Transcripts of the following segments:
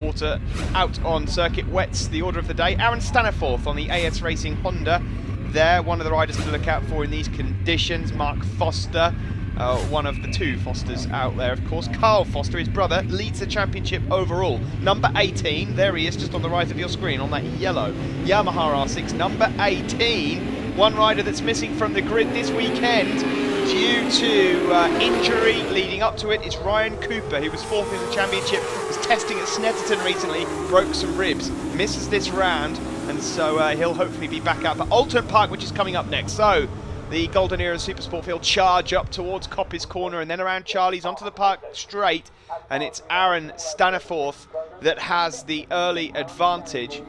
Water out on circuit wets the order of the day. Aaron Staniforth on the AS Racing Honda. There, one of the riders to look out for in these conditions. Mark Foster, one of the two Fosters out there, of course. Carl Foster, his brother, leads the championship overall. Number 18, there he is, just on the right of your screen, on that yellow Yamaha R6. Number 18, one rider that's missing from the grid this weekend due to injury leading up to it. It's Ryan Cooper, who was fourth in the championship, was testing at Snetterton recently, broke some ribs, misses this round, and so he'll hopefully be back out for Alton Park, which is coming up next. So the Golden Era Supersport field charge up towards Coppice Corner and then around Charlie's onto the park straight, and it's Aaron Staniforth that has the early advantage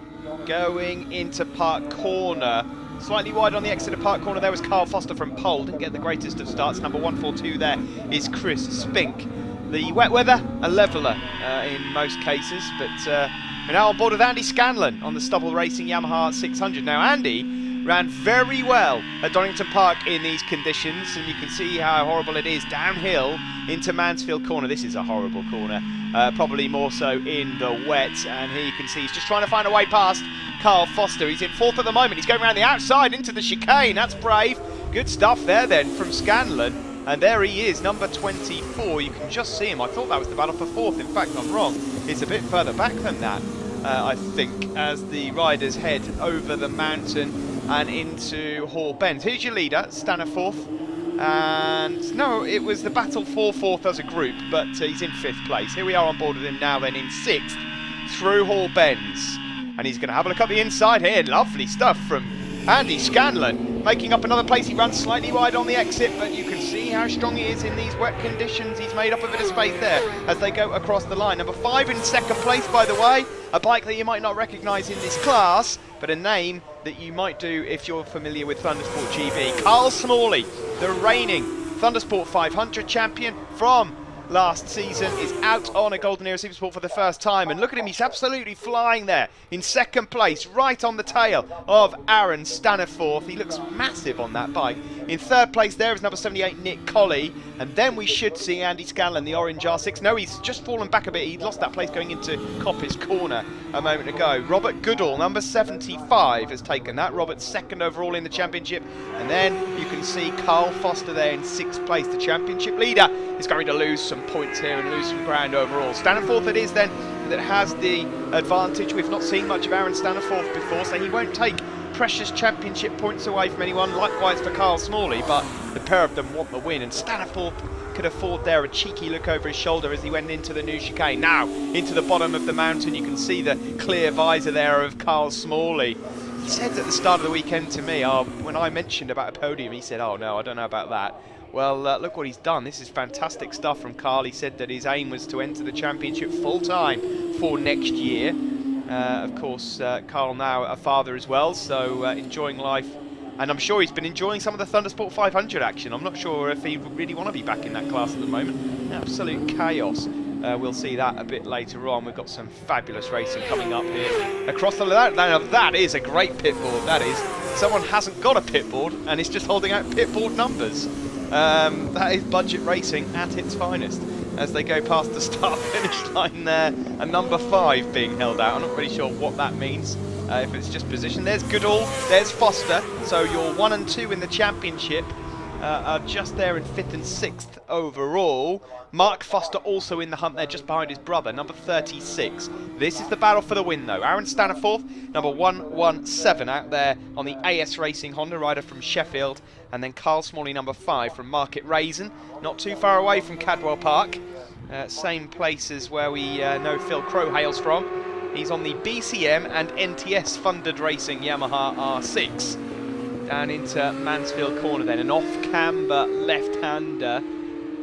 going into Park Corner. Slightly wide on the exit of Park Corner there was Carl Foster from pole. Didn't get the greatest of starts. Number 142 there is Chris Spink. The wet weather, a leveller in most cases, but we're now on board with Andy Scanlon on the Stubble Racing Yamaha 600. Now Andy ran very well at Donington Park in these conditions, and you can see how horrible it is downhill into Mansfield Corner. This is a horrible corner, probably more so in the wet, and here you can see he's just trying to find a way past Carl Foster. He's in fourth at the moment. He's going around the outside into the chicane. That's brave. Good stuff there then from Scanlon. And there he is, number 24. You can just see him. I thought that was the battle for fourth. In fact, I'm wrong. It's a bit further back than that, I think, as the riders head over the mountain and into Hall Bend. Here's your leader, Staniforth. And no, it was the battle for fourth as a group, but he's in fifth place. Here we are on board with him now then in sixth through Hall Bends. And he's going to have a look at the inside here. Lovely stuff from Andy Scanlon, making up another place. He runs slightly wide on the exit, but you can see how strong he is in these wet conditions. He's made up a bit of space there as they go across the line. Number 5 in second place, by the way. A bike that you might not recognise in this class, but a name that you might do if you're familiar with Thundersport GB. Carl Smalley, the reigning Thundersport 500 champion from last season, is out on a Golden Era Supersport for the first time, and look at him, he's absolutely flying there in second place, right on the tail of Aaron Staniforth. He looks massive on that bike. In third place there is number 78 Nick Colley, and then we should see Andy Scanlon, the orange R6. No, he's just fallen back a bit. He lost that place going into Coppice Corner a moment ago. Robert Goodall, number 75, has taken that. Robert's second overall in the championship, and then you can see Carl Foster there in sixth place. The championship leader is going to lose some points here and lose some ground overall. Staniforth it is then that has the advantage. We've not seen much of Aaron Staniforth before, so he won't take precious championship points away from anyone. Likewise for Carl Smalley, but the pair of them want the win, and Staniforth could afford there a cheeky look over his shoulder as he went into the new chicane. Now into the bottom of the mountain, you can see the clear visor there of Carl Smalley. He said at the start of the weekend to me, when I mentioned about a podium, he said, oh no, I don't know about that. Well, look what he's done. This is fantastic stuff from Carl. He said that his aim was to enter the championship full-time for next year. Of course, Carl now a father as well, so enjoying life. And I'm sure he's been enjoying some of the Thundersport 500 action. I'm not sure if he would really want to be back in that class at the moment. Absolute chaos. We'll see that a bit later on. We've got some fabulous racing coming up here across the... Now that is a great pitboard, that is. Someone hasn't got a pitboard and is just holding out pitboard numbers. That is budget racing at its finest as they go past the start-finish line there, and number 5 being held out. I'm not really sure what that means, if it's just position. There's Goodall, there's Foster, so your 1 and 2 in the championship are just there in 5th and 6th overall. Mark Foster also in the hunt there, just behind his brother, number 36. This is the battle for the win though. Aaron Staniforth, number 117 out there on the AS Racing Honda, rider from Sheffield, and then Carl Smalley, number 5 from Market Raisin, not too far away from Cadwell Park. Same place as where we know Phil Crow hails from. He's on the BCM and NTS funded racing Yamaha R6. Down into Mansfield Corner then, an off-camber left-hander.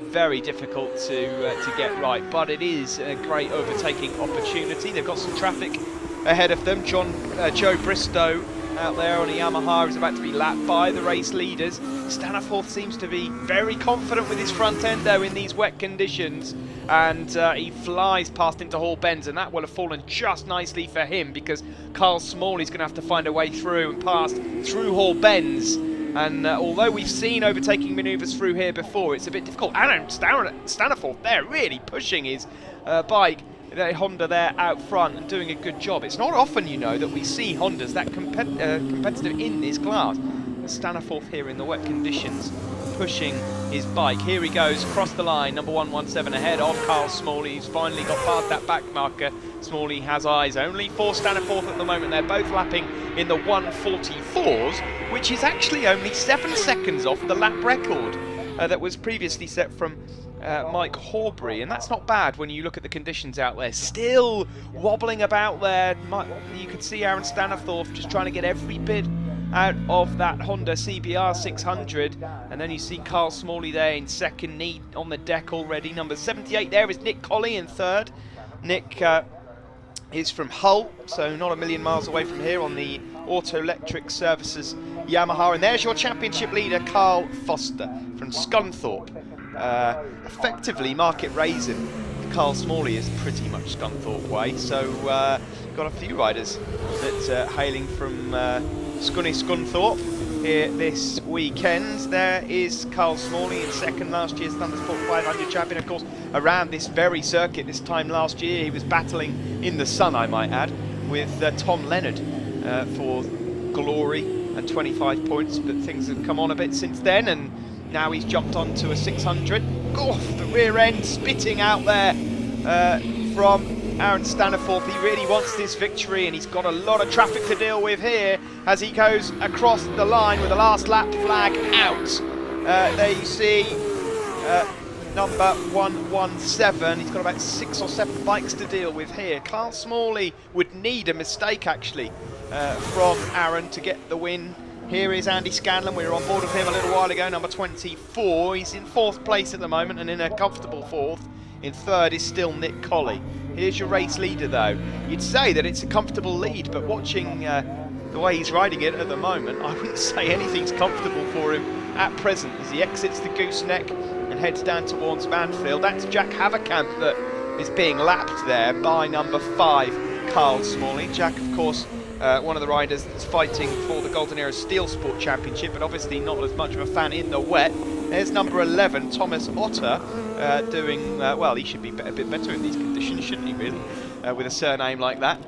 Very difficult to get right, but it is a great overtaking opportunity. They've got some traffic ahead of them. Joe Bristow out there on a Yamaha is about to be lapped by the race leaders. Staniforth seems to be very confident with his front end though in these wet conditions, and he flies past into Hall Bends, and that will have fallen just nicely for him because Carl Smalley's going to have to find a way through and past through Hall Bends. And although we've seen overtaking manoeuvres through here before, it's a bit difficult. Aaron Staniforth there really pushing his bike Honda there out front and doing a good job. It's not often, you know, that we see Hondas that competitive in this class. Staniforth here in the wet conditions, pushing his bike. Here he goes, across the line, number 117 ahead of Carl Smalley. He's finally got past that back marker. Smalley has eyes only for Staniforth at the moment. They're both lapping in the 144s, which is actually only 7 seconds off the lap record that was previously set from Mike Horbury, and that's not bad when you look at the conditions out there. Still wobbling about there. You can see Aaron Staniforth just trying to get every bit out of that Honda CBR 600, and then you see Carl Smalley there in second, knee on the deck already. Number 78 there is Nick Colley in third. Nick is from Hull, so not a million miles away from here on the Auto Electric Services Yamaha. And there's your championship leader, Carl Foster from Scunthorpe. Effectively market raising. Carl Smalley is pretty much Scunthorpe way, so got a few riders that hailing from Scunthorpe here this weekend. There is Carl Smalley in second, last year's Thundersport 500 champion. Of course, around this very circuit this time last year, he was battling in the sun, I might add, with Tom Leonard for glory and 25 points, but things have come on a bit since then, and now he's jumped onto a 600. Off the rear end, spitting out there from Aaron Staniforth. He really wants this victory, and he's got a lot of traffic to deal with here as he goes across the line with the last lap flag out. There you see number 117. He's got about 6 or 7 bikes to deal with here. Carl Smalley would need a mistake actually from Aaron to get the win. Here is Andy Scanlon. We were on board with him a little while ago, number 24. He's in 4th place at the moment and in a comfortable 4th. In 3rd is still Nick Colley. Here's your race leader though. You'd say that it's a comfortable lead, but watching the way he's riding it at the moment, I wouldn't say anything's comfortable for him at present as he exits the gooseneck and heads down towards Banfield. That's Jack Haverkamp that is being lapped there by number 5, Carl Smalley. Jack, of course, one of the riders that's fighting for the Golden Era Steel Sport Championship, but obviously not as much of a fan in the wet. There's number 11, Thomas Otter, doing, well, he should be a bit better in these conditions, shouldn't he, really, with a surname like that.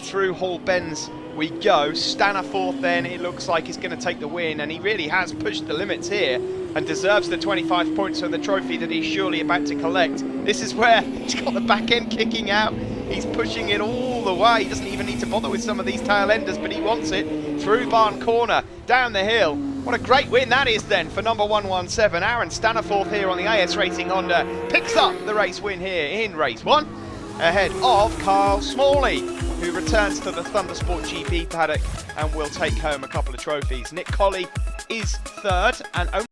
Through Hall Bends we go. Staniforth then, it looks like he's going to take the win, and he really has pushed the limits here and deserves the 25 points for the trophy that he's surely about to collect. This is where he's got the back end kicking out. He's pushing it all the way. He doesn't even need to bother with some of these tail enders, but he wants it through Barn Corner, down the hill. What a great win that is then for number 117. Aaron Staniforth here on the AS Racing Honda picks up the race win here in race 1, ahead of Carl Smalley, who returns to the Thundersport GP paddock and will take home a couple of trophies. Nick Colley is 3rd and only